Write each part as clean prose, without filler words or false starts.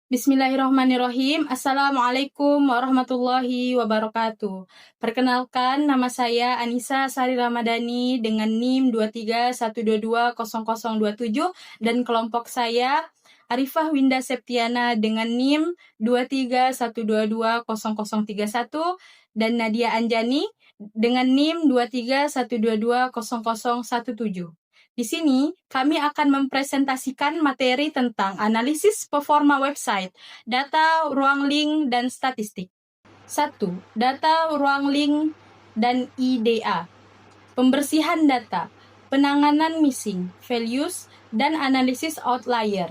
Bismillahirrahmanirrahim. Assalamualaikum warahmatullahi wabarakatuh. Perkenalkan, nama saya Anissa Sari Ramadhani dengan NIM 2312200027 dan kelompok saya Arifah Winda Septiana dengan NIM 2312200031 dan Nadia Anjani dengan NIM 2312200017. Di sini, kami akan mempresentasikan materi tentang analisis performa website, data, ruang link, dan statistik. 1. Data, ruang link, dan IDA. Pembersihan data, penanganan missing, values, dan analisis outlier.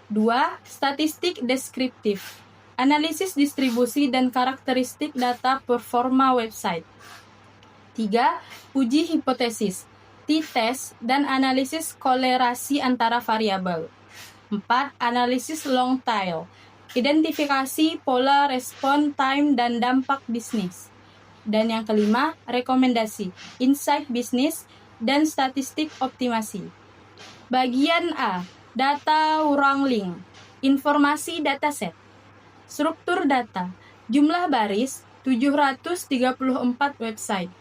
2. Statistik deskriptif, analisis distribusi dan karakteristik data performa website. 3. Uji hipotesis, t-test, dan analisis kolerasi antara variabel. 4. Analisis long tail, identifikasi pola respon time dan dampak bisnis. Dan yang kelima, rekomendasi, insight bisnis, dan statistik optimasi. Bagian A, data ruang link, informasi dataset. Struktur data, jumlah baris 734 website.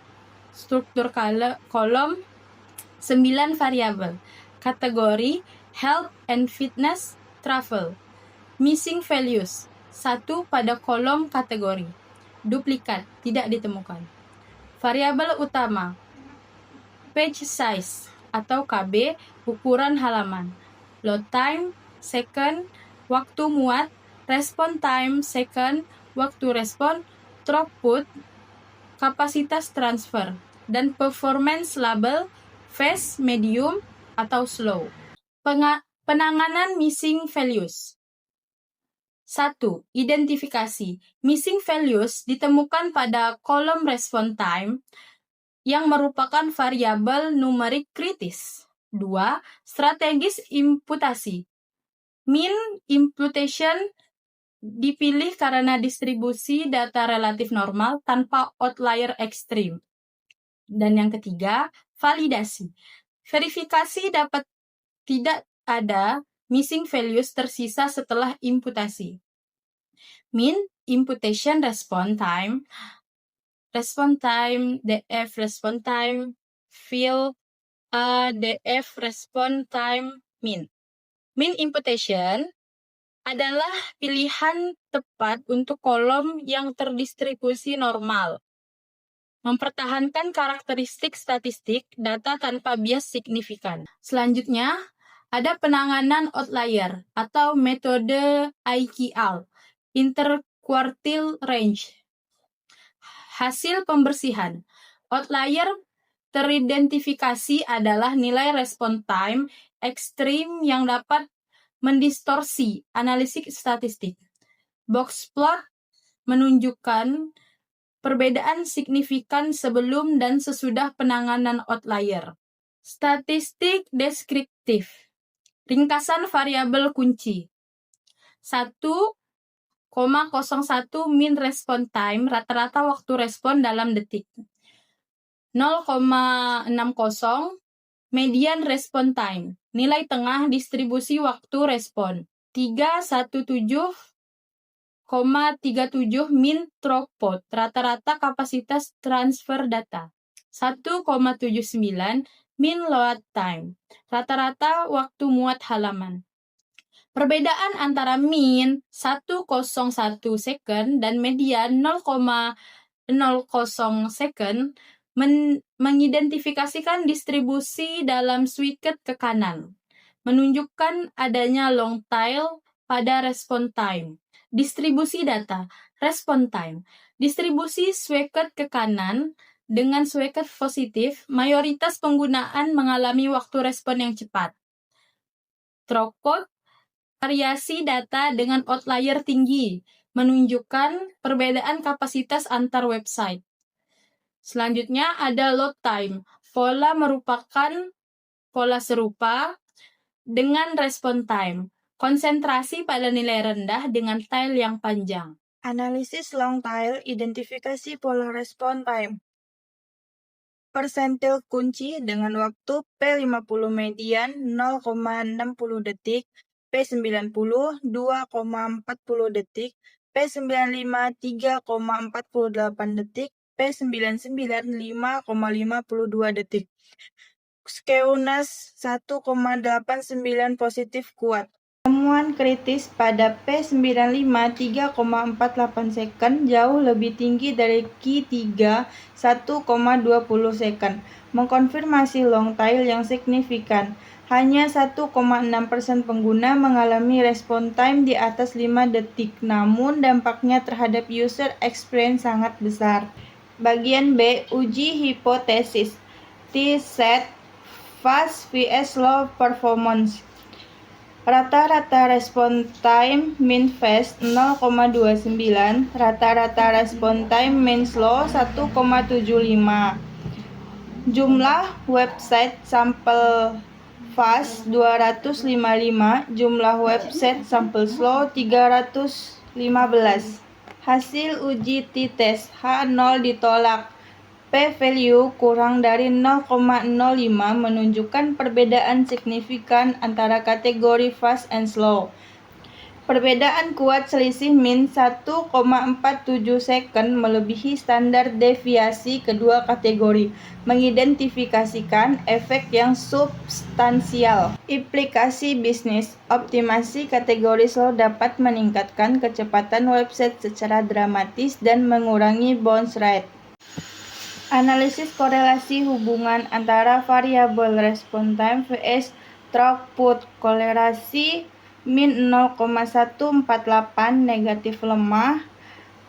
Struktur kolom 9 variabel. Kategori health and fitness, travel. Missing values 1 pada kolom kategori. Duplikat tidak ditemukan. Variabel utama page size atau KB, ukuran halaman. Load time second, waktu muat. Respon time second, waktu respon. Throughput, kapasitas transfer, dan performance label fast, medium, atau slow. Penanganan missing values. 1. Identifikasi. Missing values ditemukan pada kolom respon time yang merupakan variabel numerik kritis. 2. Strategis imputasi. Mean imputation dipilih karena distribusi data relatif normal tanpa outlier ekstrim. Dan yang ketiga, validasi. Verifikasi dapat tidak ada missing values tersisa setelah imputasi. Mean imputation response time, DF response time, fill DF response time mean. Mean imputation adalah pilihan tepat untuk kolom yang terdistribusi normal. Mempertahankan karakteristik statistik data tanpa bias signifikan. Selanjutnya, ada penanganan outlier atau metode IQL, interquartile range. Hasil pembersihan. Outlier teridentifikasi adalah nilai respon time ekstrim yang dapat mendistorsi analisis statistik. Box plot menunjukkan perbedaan signifikan sebelum dan sesudah penanganan outlier. Statistik deskriptif. Ringkasan variabel kunci. 1,01 mean respon time, rata-rata waktu respon dalam detik. 0,60 median respon time, nilai tengah distribusi waktu respon. 317,37 mean throughput, rata-rata kapasitas transfer data. 1,79 mean load time, rata-rata waktu muat halaman. Perbedaan antara mean 101 second dan median 0,00 second mengidentifikasikan distribusi dalam swicket ke kanan, menunjukkan adanya long tail pada respon time. Distribusi data, respon time. Distribusi swicket ke kanan dengan swicket positif, mayoritas penggunaan mengalami waktu respon yang cepat. Throughput, variasi data dengan outlier tinggi, menunjukkan perbedaan kapasitas antar website. Selanjutnya ada load time. Pola merupakan pola serupa dengan respon time. Konsentrasi pada nilai rendah dengan tail yang panjang. Analisis long tail, identifikasi pola respon time. Persentil kunci dengan waktu P50 median 0,60 detik, P90 2,40 detik, P95 3,48 detik, P99 5,52 detik. Skewness 1,89 positif kuat. Temuan kritis pada P95 3,48 second jauh lebih tinggi dari Q3 1,20 second, mengkonfirmasi long tail yang signifikan. Hanya 1,6% pengguna mengalami respon time di atas 5 detik, namun dampaknya terhadap user experience sangat besar. Bagian B, uji hipotesis. T-set fast vs slow performance. Rata-rata respon time mean fast 0,29, rata-rata respon time mean slow 1,75. Jumlah website sampel fast 255, jumlah website sampel slow 315. Hasil uji t-test H0 ditolak. P-value kurang dari 0,05 menunjukkan perbedaan signifikan antara kategori fast and slow. Perbedaan kuat selisih min 1,47 second melebihi standar deviasi kedua kategori, mengidentifikasikan efek yang substansial. Implikasi bisnis, optimasi kategori slow dapat meningkatkan kecepatan website secara dramatis dan mengurangi bounce rate. Analisis korelasi hubungan antara variabel respon time vs throughput. Korelasi min 0,148 negatif lemah,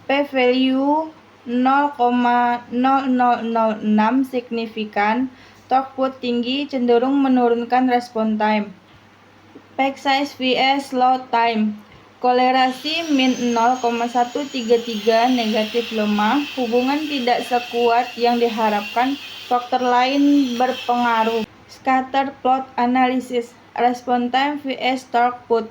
p-value 0,0006 signifikan, throughput tinggi cenderung menurunkan respon time. Page size vs load time. Korelasi min 0,133 negatif lemah, hubungan tidak sekuat yang diharapkan, faktor lain berpengaruh. Scatter plot analysis, respon time vs throughput.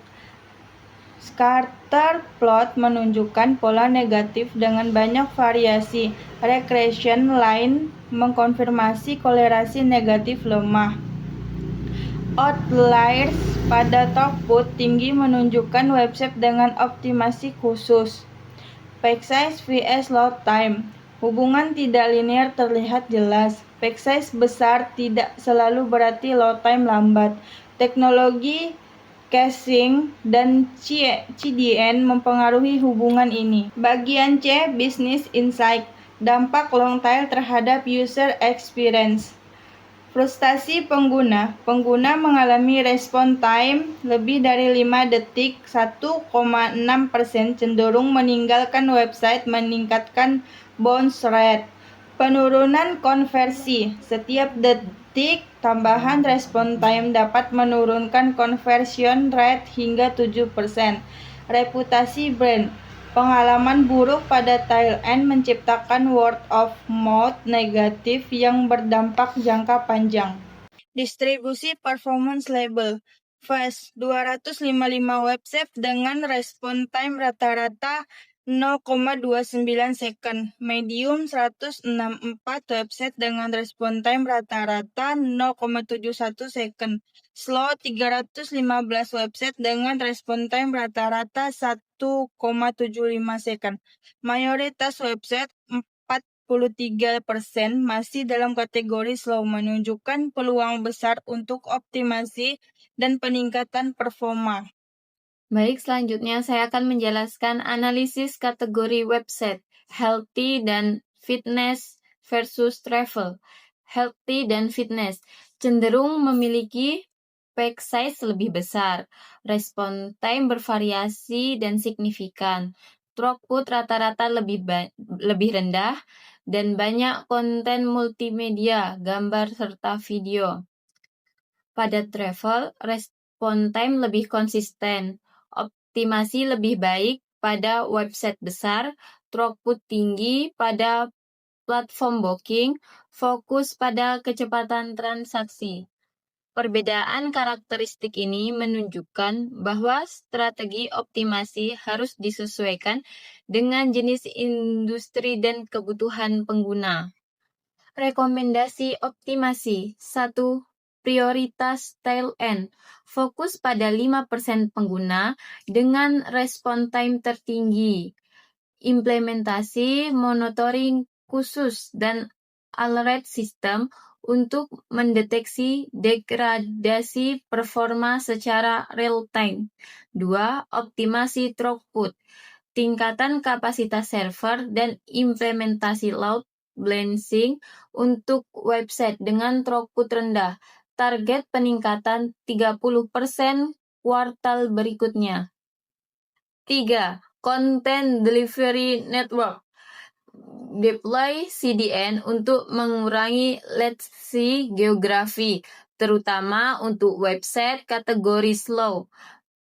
Scatter plot menunjukkan pola negatif dengan banyak variasi. Regression line mengkonfirmasi korelasi negatif lemah. Outliers pada throughput tinggi menunjukkan website dengan optimasi khusus. Page size vs load time. Hubungan tidak linear terlihat jelas. Page size besar tidak selalu berarti load time lambat. Teknologi caching dan CDN mempengaruhi hubungan ini. Bagian C, Business Insight. Dampak long tail terhadap user experience. Frustasi pengguna. Pengguna mengalami respon time lebih dari 5 detik, 1,6% cenderung meninggalkan website, meningkatkan bounce rate. Penurunan konversi. Setiap detik tambahan respon time dapat menurunkan conversion rate hingga 7%. Reputasi brand. Pengalaman buruk pada tail end menciptakan word of mouth negatif yang berdampak jangka panjang. Distribusi performance label. Fast 255 website dengan respon time rata-rata 0,29 second. Medium 164 website dengan respon time rata-rata 0,71 second. Slow 315 website dengan respon time rata-rata 1,75 second. Mayoritas website 43% masih dalam kategori slow, menunjukkan peluang besar untuk optimasi dan peningkatan performa. Baik, selanjutnya saya akan menjelaskan analisis kategori website, healthy dan fitness versus travel. Healthy dan fitness cenderung memiliki page size lebih besar, respon time bervariasi dan signifikan, throughput rata-rata lebih rendah, dan banyak konten multimedia, gambar serta video. Pada travel, respon time lebih konsisten, optimasi lebih baik pada website besar, throughput tinggi pada platform booking, fokus pada kecepatan transaksi. Perbedaan karakteristik ini menunjukkan bahwa strategi optimasi harus disesuaikan dengan jenis industri dan kebutuhan pengguna. Rekomendasi optimasi. 1. prioritas tail end, fokus pada 5% pengguna dengan respon time tertinggi, implementasi monitoring khusus dan alert system untuk mendeteksi degradasi performa secara real time. 2. Optimasi throughput, tingkatan kapasitas server dan implementasi load balancing untuk website dengan throughput rendah. Target peningkatan 30% kuartal berikutnya. 3. Content Delivery Network, deploy CDN untuk mengurangi latency geografi, terutama untuk website kategori slow.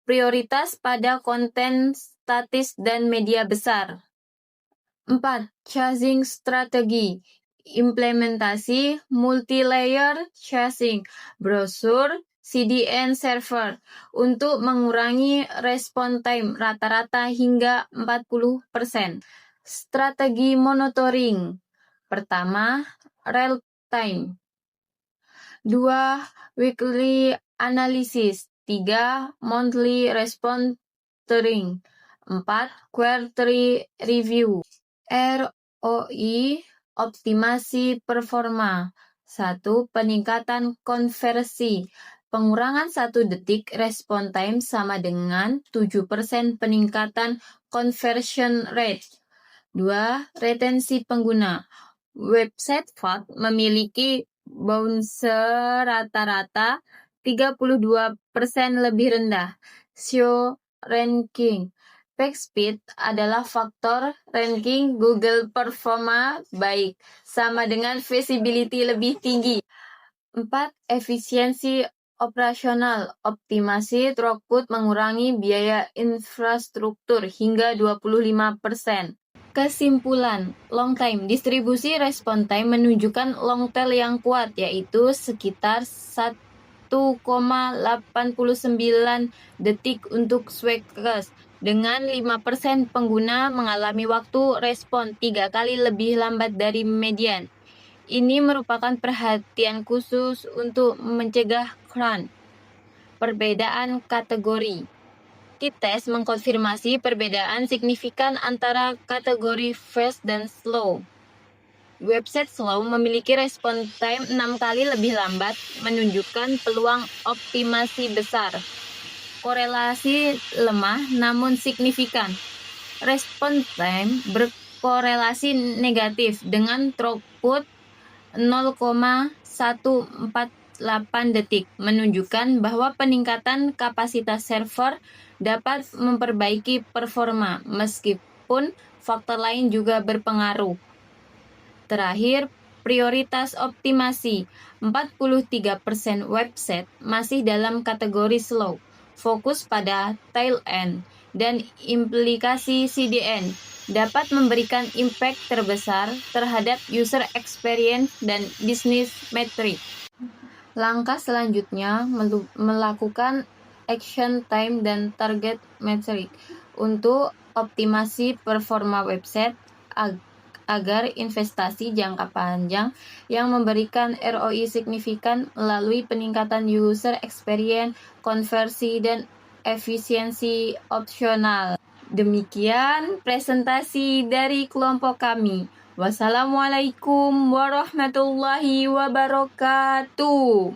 Prioritas pada konten statis dan media besar. 4. Caching strategi, implementasi multi-layer caching, browser, CDN server untuk mengurangi respon time rata-rata hingga 40%. Strategi monitoring. Pertama, real time. 2. Weekly analysis. 3. Monthly response-monitoring. 4. Quarterly review. ROI, optimasi performa. 1. Peningkatan konversi. Pengurangan 1 detik respon time sama dengan 7% peningkatan conversion rate. 2. Retensi pengguna. Website FAQ memiliki bounce rata-rata 32% lebih rendah. SEO ranking. Page speed adalah faktor ranking Google performa baik, sama dengan visibility lebih tinggi. 4. Efisiensi operasional. Optimasi throughput mengurangi biaya infrastruktur hingga 25%. Kesimpulan, long time distribusi respon time menunjukkan long tail yang kuat, yaitu sekitar 1,89 detik untuk Swagcast, dengan 5% pengguna mengalami waktu respon 3 kali lebih lambat dari median. Ini merupakan perhatian khusus untuk mencegah crunch. Perbedaan kategori. T-test mengkonfirmasi perbedaan signifikan antara kategori fast dan slow. Website slow memiliki respon time 6 kali lebih lambat, menunjukkan peluang optimasi besar. Korelasi lemah namun signifikan. Respon time berkorelasi negatif dengan throughput 0,148 detik, menunjukkan bahwa peningkatan kapasitas server dapat memperbaiki performa, meskipun faktor lain juga berpengaruh. Terakhir, prioritas optimasi. 43% website masih dalam kategori slow, fokus pada tail end, dan implikasi CDN dapat memberikan impact terbesar terhadap user experience dan business metric. Langkah selanjutnya melakukan action time dan target metric untuk optimasi performa website agar investasi jangka panjang yang memberikan ROI signifikan melalui peningkatan user experience, konversi, dan efisiensi opsional. Demikian presentasi dari kelompok kami. Wassalamualaikum warahmatullahi wabarakatuh.